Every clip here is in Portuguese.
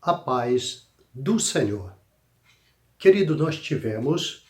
A paz do Senhor. Querido, nós tivemos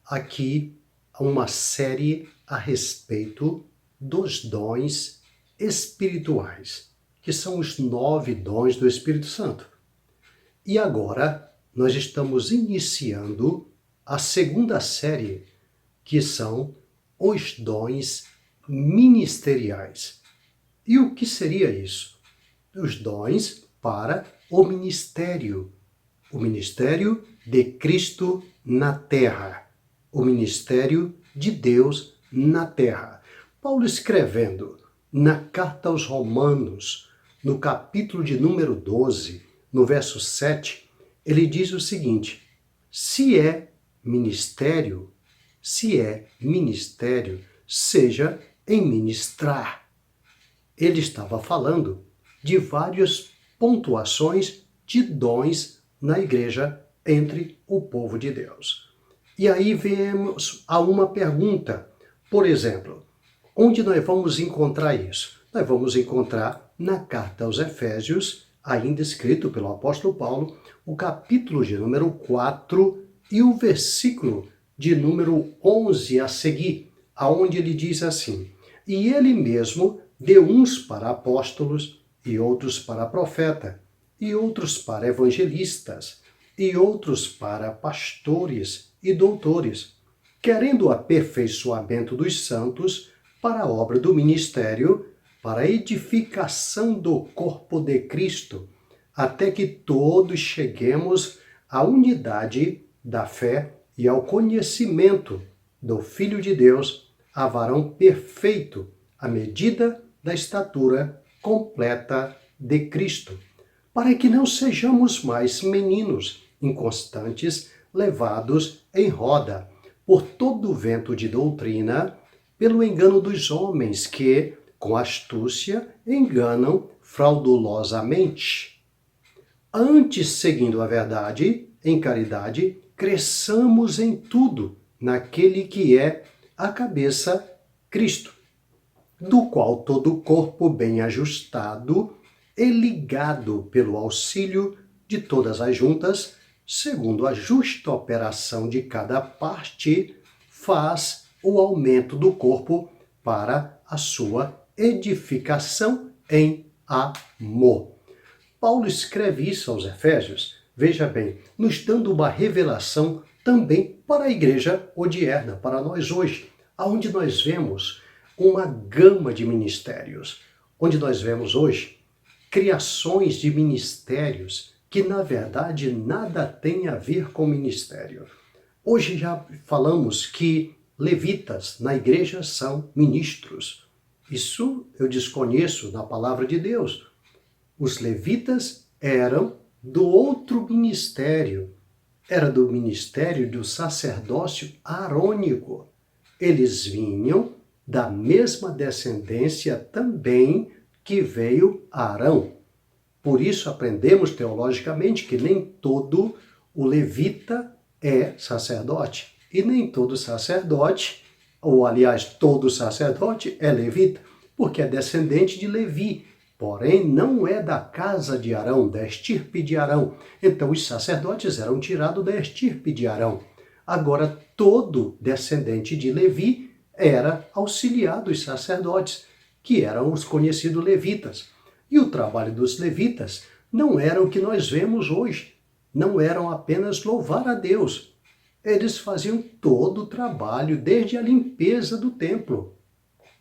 aqui uma série a respeito dos dons espirituais, que são os 9 dons do Espírito Santo. E agora nós estamos iniciando a segunda série, que são os dons ministeriais. E o que seria isso? Os dons para o ministério de Cristo na terra, o ministério de Deus na terra. Paulo escrevendo na carta aos Romanos, no capítulo de número 12, no verso 7, ele diz o seguinte: se é ministério, seja em ministrar. Ele estava falando de várias pontuações de dons na igreja entre o povo de Deus. E aí viemos a uma pergunta. Por exemplo, onde nós vamos encontrar isso? Nós vamos encontrar na carta aos Efésios, ainda escrito pelo apóstolo Paulo, o capítulo de número 4 e o versículo de número 11 a seguir, aonde ele diz assim: e ele mesmo deu uns para apóstolos, e outros para profeta, e outros para evangelistas, e outros para pastores e doutores, querendo o aperfeiçoamento dos santos para a obra do ministério, para a edificação do corpo de Cristo, até que todos cheguemos à unidade da fé e ao conhecimento do Filho de Deus, a varão perfeito, à medida da estatura completa de Cristo, para que não sejamos mais meninos inconstantes, levados em roda por todo o vento de doutrina, pelo engano dos homens que, com astúcia, enganam fraudulosamente. Antes, seguindo a verdade, em caridade, cresçamos em tudo naquele que é a cabeça, Cristo, do qual todo o corpo bem ajustado e ligado pelo auxílio de todas as juntas, segundo a justa operação de cada parte, faz o aumento do corpo para a sua edificação em amor. Paulo escreve isso aos Efésios, veja bem, nos dando uma revelação também para a igreja odierna, para nós hoje, onde nós vemos uma gama de ministérios, onde nós vemos hoje criações de ministérios que, na verdade, nada tem a ver com ministério. Hoje já falamos que levitas na igreja são ministros. Isso eu desconheço na palavra de Deus. Os levitas eram do outro ministério, era do ministério do sacerdócio arônico. Eles vinham da mesma descendência também que veio Arão. Por isso aprendemos teologicamente que nem todo o levita é sacerdote, e nem todo sacerdote, ou aliás, todo sacerdote é levita, porque é descendente de Levi, porém não é da casa de Arão, da estirpe de Arão. Então os sacerdotes eram tirados da estirpe de Arão. Agora todo descendente de Levi era auxiliar dos sacerdotes, que eram os conhecidos levitas. E o trabalho dos levitas não era o que nós vemos hoje. Não eram apenas louvar a Deus. Eles faziam todo o trabalho, desde a limpeza do templo.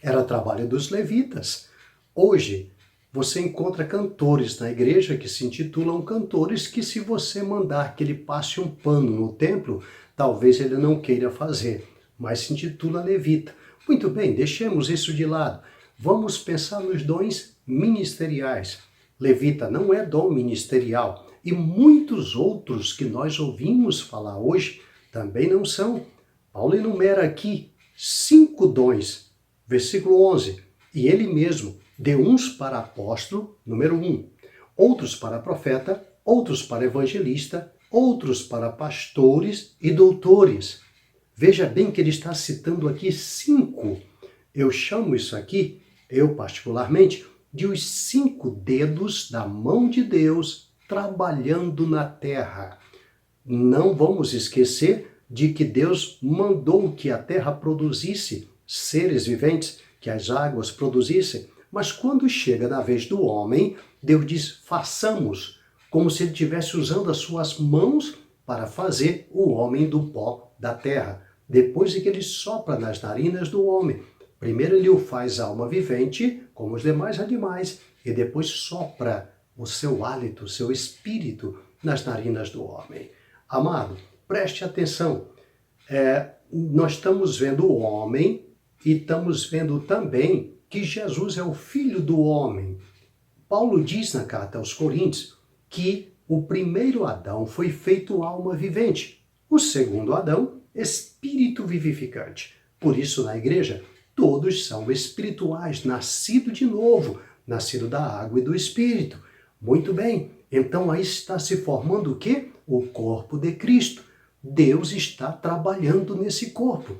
Era trabalho dos levitas. Hoje, você encontra cantores na igreja que se intitulam cantores que, se você mandar que ele passe um pano no templo, talvez ele não queira fazer, mas se intitula levita. Muito bem, deixemos isso de lado. Vamos pensar nos dons ministeriais. Levita não é dom ministerial, e muitos outros que nós ouvimos falar hoje também não são. Paulo enumera aqui 5 dons. Versículo 11. E ele mesmo deu uns para apóstolo, número 1, outros para profeta, outros para evangelista, outros para pastores e doutores. Veja bem que ele está citando aqui 5. Eu chamo isso aqui, eu particularmente, de os 5 dedos da mão de Deus trabalhando na terra. Não vamos esquecer de que Deus mandou que a terra produzisse seres viventes, que as águas produzissem. Mas quando chega na vez do homem, Deus diz, façamos, como se ele estivesse usando as suas mãos para fazer o homem do pó da terra. Depois é que ele sopra nas narinas do homem. Primeiro ele o faz alma vivente, como os demais animais, e depois sopra o seu hálito, o seu espírito nas narinas do homem. Amado, preste atenção. Nós estamos vendo o homem e estamos vendo também que Jesus é o Filho do homem. Paulo diz na carta aos Coríntios que o primeiro Adão foi feito alma vivente, o segundo Adão, espírito vivificante. Por isso, na igreja, todos são espirituais, nascido de novo, nascido da água e do Espírito. Muito bem, então aí está se formando o quê? O corpo de Cristo. Deus está trabalhando nesse corpo.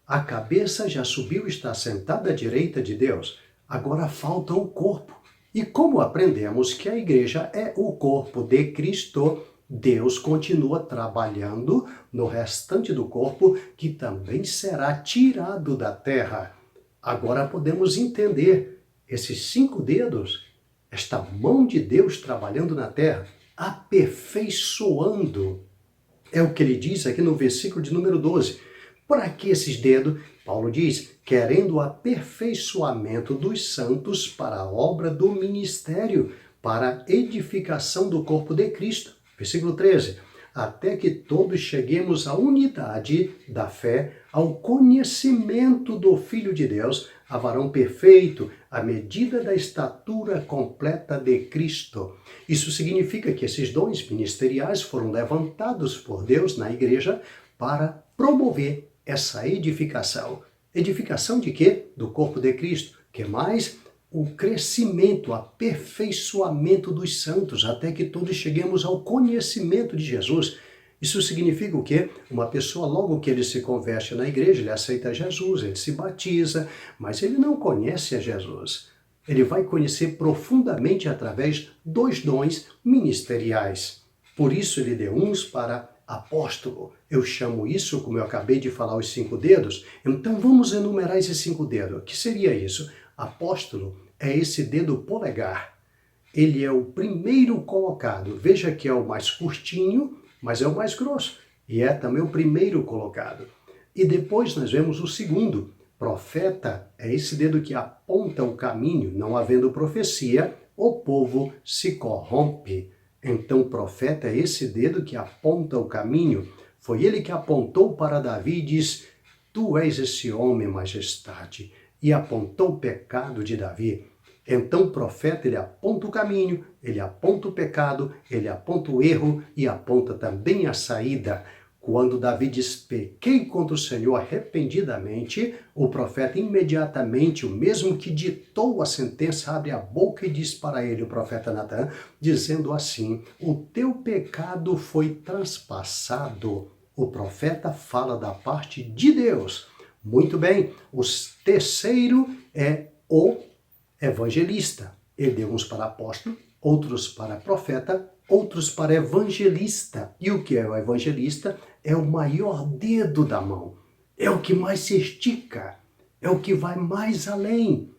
A cabeça já subiu, está sentada à direita de Deus. Agora falta o corpo. E como aprendemos que a igreja é o corpo de Cristo, Deus continua trabalhando no restante do corpo, que também será tirado da terra. Agora podemos entender esses 5 dedos, esta mão de Deus trabalhando na terra, aperfeiçoando. É o que ele diz aqui no versículo de número 12. Para que esses dedos? Paulo diz, querendo o aperfeiçoamento dos santos para a obra do ministério, para a edificação do corpo de Cristo. Versículo 13. Até que todos cheguemos à unidade da fé, ao conhecimento do Filho de Deus, a varão perfeito, à medida da estatura completa de Cristo. Isso significa que esses dons ministeriais foram levantados por Deus na igreja para promover essa edificação. Edificação de quê? Do corpo de Cristo. Que mais? O crescimento, o aperfeiçoamento dos santos, até que todos cheguemos ao conhecimento de Jesus. Isso significa o quê? Uma pessoa, logo que ele se converte na igreja, ele aceita Jesus, ele se batiza, mas ele não conhece a Jesus. Ele vai conhecer profundamente através dos dons ministeriais. Por isso ele deu uns para apóstolo. Eu chamo isso, como eu acabei de falar, os 5 dedos. Então vamos enumerar esses 5 dedos. O que seria isso? Apóstolo é esse dedo polegar. Ele é o primeiro colocado. Veja que é o mais curtinho, mas é o mais grosso. E é também o primeiro colocado. E depois nós vemos o segundo. Profeta é esse dedo que aponta o caminho. Não havendo profecia, o povo se corrompe. Então, profeta é esse dedo que aponta o caminho. Foi ele que apontou para Davi e diz, tu és esse homem, majestade, e apontou o pecado de Davi. Então, o profeta, ele aponta o caminho, ele aponta o pecado, ele aponta o erro e aponta também a saída. Quando Davi diz, pequei contra o Senhor arrependidamente, o profeta imediatamente, o mesmo que ditou a sentença, abre a boca e diz para ele, o profeta Natan, dizendo assim, o teu pecado foi transpassado. O profeta fala da parte de Deus. Muito bem, o terceiro é o evangelista. Ele deu uns para apóstolo, outros para profeta, outros para evangelista. E o que é o evangelista? É o maior dedo da mão. É o que mais se estica. É o que vai mais além.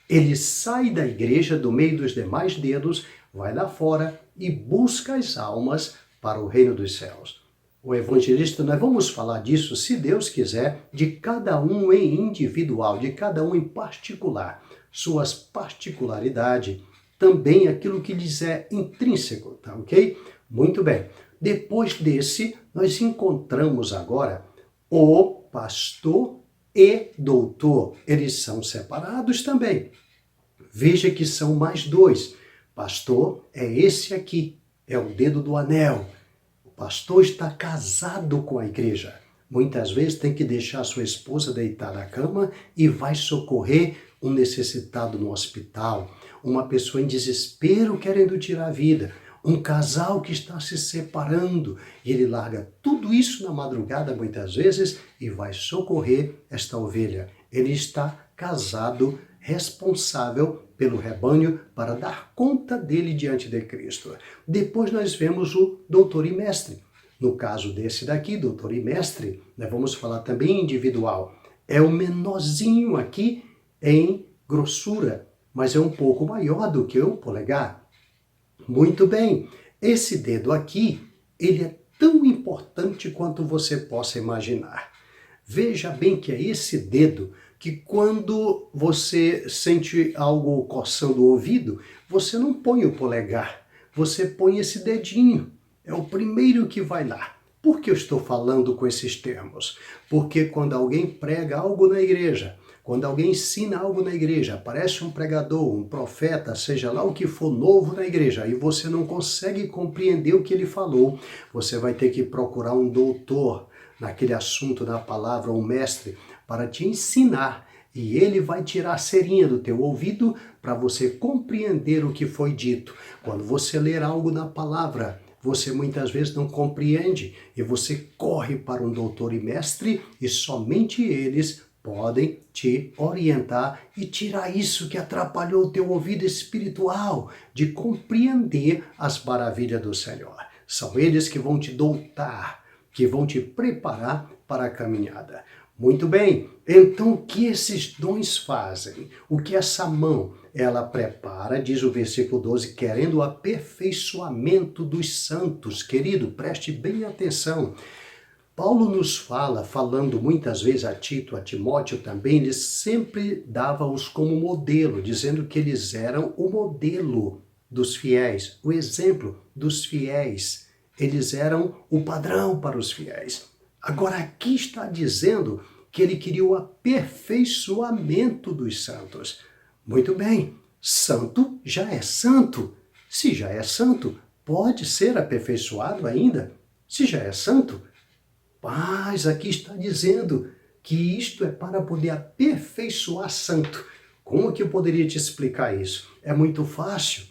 Ele sai da igreja, do meio dos demais dedos, vai lá fora e busca as almas para o reino dos céus. O evangelista, nós vamos falar disso, se Deus quiser, de cada um em individual, de cada um em particular. Suas particularidades, também aquilo que lhes é intrínseco, tá ok? Muito bem. Depois desse, nós encontramos agora o pastor e doutor. Eles são separados também. Veja que são mais 2. Pastor é esse aqui, é o dedo do anel. O pastor está casado com a igreja. Muitas vezes tem que deixar sua esposa deitar na cama e vai socorrer um necessitado no hospital, uma pessoa em desespero querendo tirar a vida, um casal que está se separando, e ele larga tudo isso na madrugada muitas vezes e vai socorrer esta ovelha. Ele está casado, responsável pelo rebanho para dar conta dele diante de Cristo. Depois nós vemos o doutor e mestre. No caso desse daqui, doutor e mestre, nós vamos falar também individual. É o menorzinho aqui em grossura, mas é um pouco maior do que o polegar. Muito bem, esse dedo aqui, ele é tão importante quanto você possa imaginar. Veja bem que é esse dedo que quando você sente algo coçando o ouvido, você não põe o polegar, você põe esse dedinho. É o primeiro que vai lá. Por que eu estou falando com esses termos? Porque quando alguém prega algo na igreja, quando alguém ensina algo na igreja, aparece um pregador, um profeta, seja lá o que for novo na igreja, e você não consegue compreender o que ele falou, você vai ter que procurar um doutor naquele assunto da palavra, um mestre, para te ensinar. E ele vai tirar a cerinha do teu ouvido para você compreender o que foi dito. Quando você ler algo na palavra, você muitas vezes não compreende e você corre para um doutor e mestre e somente eles podem te orientar e tirar isso que atrapalhou o teu ouvido espiritual de compreender as maravilhas do Senhor. São eles que vão te doutar, que vão te preparar para a caminhada. Muito bem, então o que esses dons fazem? O que essa mão, ela prepara, diz o versículo 12, querendo o aperfeiçoamento dos santos. Querido, preste bem atenção. Paulo nos fala, falando muitas vezes a Tito, a Timóteo também, ele sempre dava-os como modelo, dizendo que eles eram o modelo dos fiéis, o exemplo dos fiéis. Eles eram o padrão para os fiéis. Agora aqui está dizendo que ele queria o aperfeiçoamento dos santos. Muito bem, santo já é santo. Se já é santo, pode ser aperfeiçoado ainda? Se já é santo, mas aqui está dizendo que isto é para poder aperfeiçoar santo. Como que eu poderia te explicar isso? É muito fácil.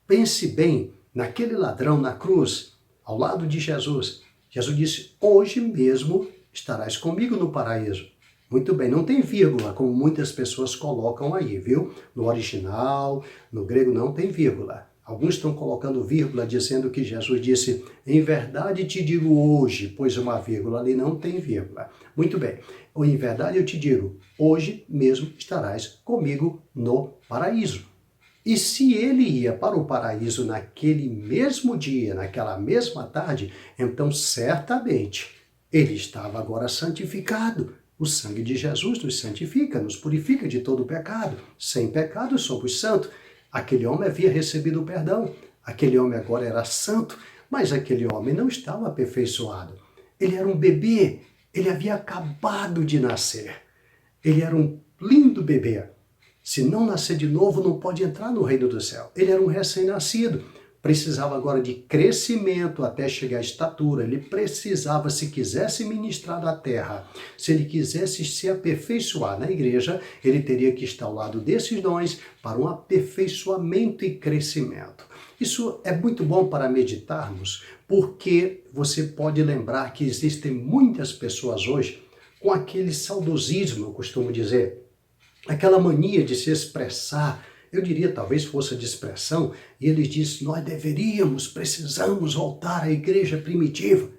Pense bem naquele ladrão na cruz, ao lado de Jesus. Jesus disse, hoje mesmo estarás comigo no paraíso. Muito bem, não tem vírgula, como muitas pessoas colocam aí, viu? No original, no grego não tem vírgula. Alguns estão colocando vírgula, dizendo que Jesus disse, em verdade te digo hoje, pois uma vírgula ali não tem vírgula. Muito bem, em verdade eu te digo, hoje mesmo estarás comigo no paraíso. E se ele ia para o paraíso naquele mesmo dia, naquela mesma tarde, então certamente ele estava agora santificado. O sangue de Jesus nos santifica, nos purifica de todo pecado. Sem pecado somos santos. Aquele homem havia recebido o perdão. Aquele homem agora era santo, mas aquele homem não estava aperfeiçoado. Ele era um bebê, ele havia acabado de nascer. Ele era um lindo bebê. Se não nascer de novo, não pode entrar no reino do céu. Ele era um recém-nascido. Precisava agora de crescimento até chegar à estatura. Ele precisava, se quisesse ministrar na terra, se ele quisesse se aperfeiçoar na igreja, ele teria que estar ao lado desses dons para um aperfeiçoamento e crescimento. Isso é muito bom para meditarmos, porque você pode lembrar que existem muitas pessoas hoje com aquele saudosismo, eu costumo dizer, aquela mania de se expressar, eu diria talvez força de expressão, e ele diz, nós precisamos voltar à igreja primitiva,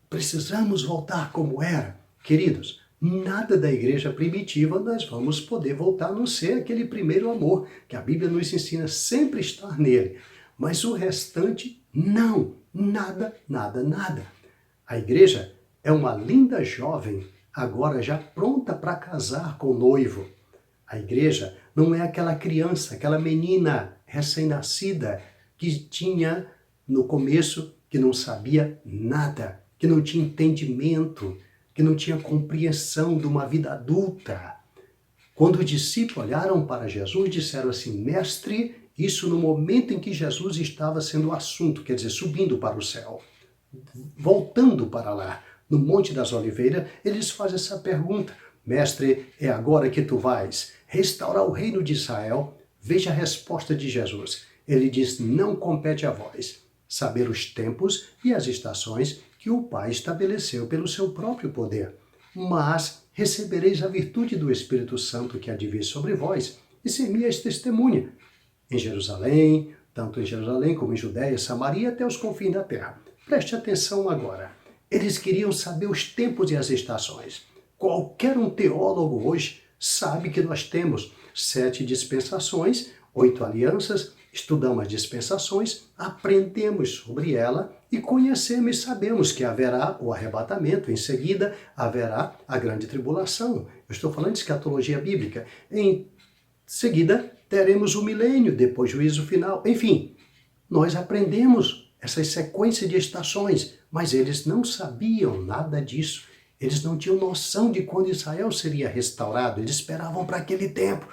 precisamos voltar como era. Queridos, nada da igreja primitiva nós vamos poder voltar a não ser aquele primeiro amor, que a Bíblia nos ensina sempre estar nele, mas o restante não, nada, nada, nada. A igreja é uma linda jovem, agora já pronta para casar com o noivo. A igreja não é aquela criança, aquela menina recém-nascida que tinha no começo, que não sabia nada, que não tinha entendimento, que não tinha compreensão de uma vida adulta. Quando os discípulos olharam para Jesus, disseram assim, mestre, isso no momento em que Jesus estava sendo o assunto, quer dizer, subindo para o céu, voltando para lá, no Monte das Oliveiras, eles fazem essa pergunta, mestre, é agora que tu vais restaurar o reino de Israel? Veja a resposta de Jesus. Ele diz, não compete a vós saber os tempos e as estações que o Pai estabeleceu pelo seu próprio poder. Mas recebereis a virtude do Espírito Santo que há de vir sobre vós, e ser minhas testemunha em Jerusalém, tanto em Jerusalém como em Judéia, Samaria, até os confins da terra. Preste atenção agora. Eles queriam saber os tempos e as estações. Qualquer um teólogo hoje sabe que nós temos 7 dispensações, 8 alianças, estudamos as dispensações, aprendemos sobre ela e conhecemos e sabemos que haverá o arrebatamento, em seguida haverá a grande tribulação. Eu estou falando de escatologia bíblica. Em seguida teremos o milênio, depois juízo final. Enfim, nós aprendemos essas sequências de estações, mas eles não sabiam nada disso. Eles não tinham noção de quando Israel seria restaurado. Eles esperavam para aquele tempo.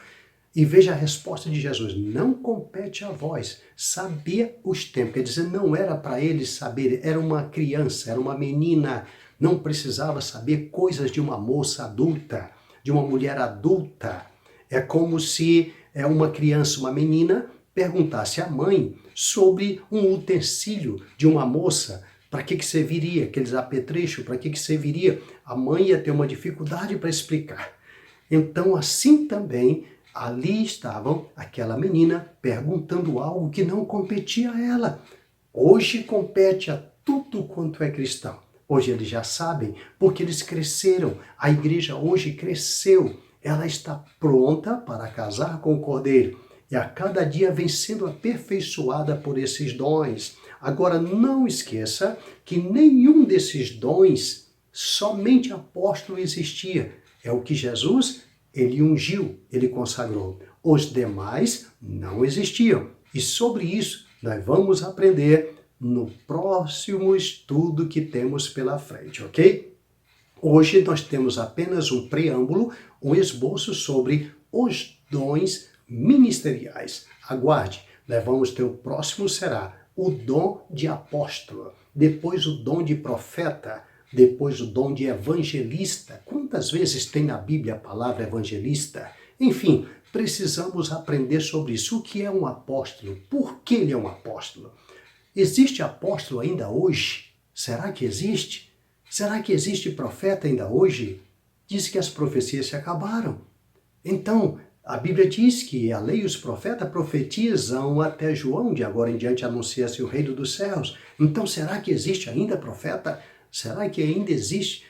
E veja a resposta de Jesus: não compete a vós saber os tempos. Quer dizer, não era para eles saber, era uma criança, era uma menina, não precisava saber coisas de uma moça adulta, de uma mulher adulta. É como se uma criança, uma menina, perguntasse à mãe sobre um utensílio de uma moça. Para que serviria aqueles apetrechos? Para que serviria? A mãe ia ter uma dificuldade para explicar. Então, assim também, ali estavam aquela menina perguntando algo que não competia a ela. Hoje compete a tudo quanto é cristão. Hoje eles já sabem, porque eles cresceram. A igreja hoje cresceu. Ela está pronta para casar com o Cordeiro. E a cada dia vem sendo aperfeiçoada por esses dons. Agora, não esqueça que nenhum desses dons, somente apóstolo existia. É o que Jesus, ele ungiu, ele consagrou. Os demais não existiam. E sobre isso, nós vamos aprender no próximo estudo que temos pela frente, ok? Hoje nós temos apenas um preâmbulo, um esboço sobre os dons ministeriais. Aguarde, nós vamos ter o próximo será o dom de apóstolo, depois o dom de profeta, depois o dom de evangelista. Quantas vezes tem na Bíblia a palavra evangelista? Enfim, precisamos aprender sobre isso. O que é um apóstolo? Por que ele é um apóstolo? Existe apóstolo ainda hoje? Será que existe? Será que existe profeta ainda hoje? Diz que as profecias se acabaram. Então, a Bíblia diz que a lei e os profetas profetizam até João, de agora em diante anuncia-se o reino dos céus. Então, será que existe ainda profeta? Será que ainda existe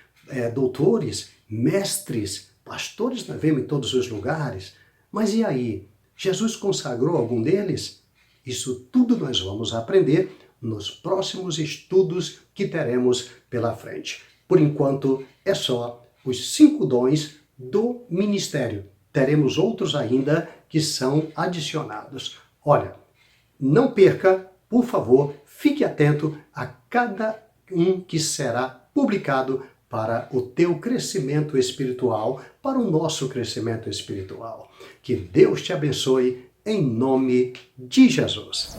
doutores, mestres, pastores? Nós vemos em todos os lugares. Mas e aí? Jesus consagrou algum deles? Isso tudo nós vamos aprender nos próximos estudos que teremos pela frente. Por enquanto, é só os 5 dons do ministério. Teremos outros ainda que são adicionados. Olha, não perca, por favor, fique atento a cada um que será publicado para o teu crescimento espiritual, para o nosso crescimento espiritual. Que Deus te abençoe em nome de Jesus.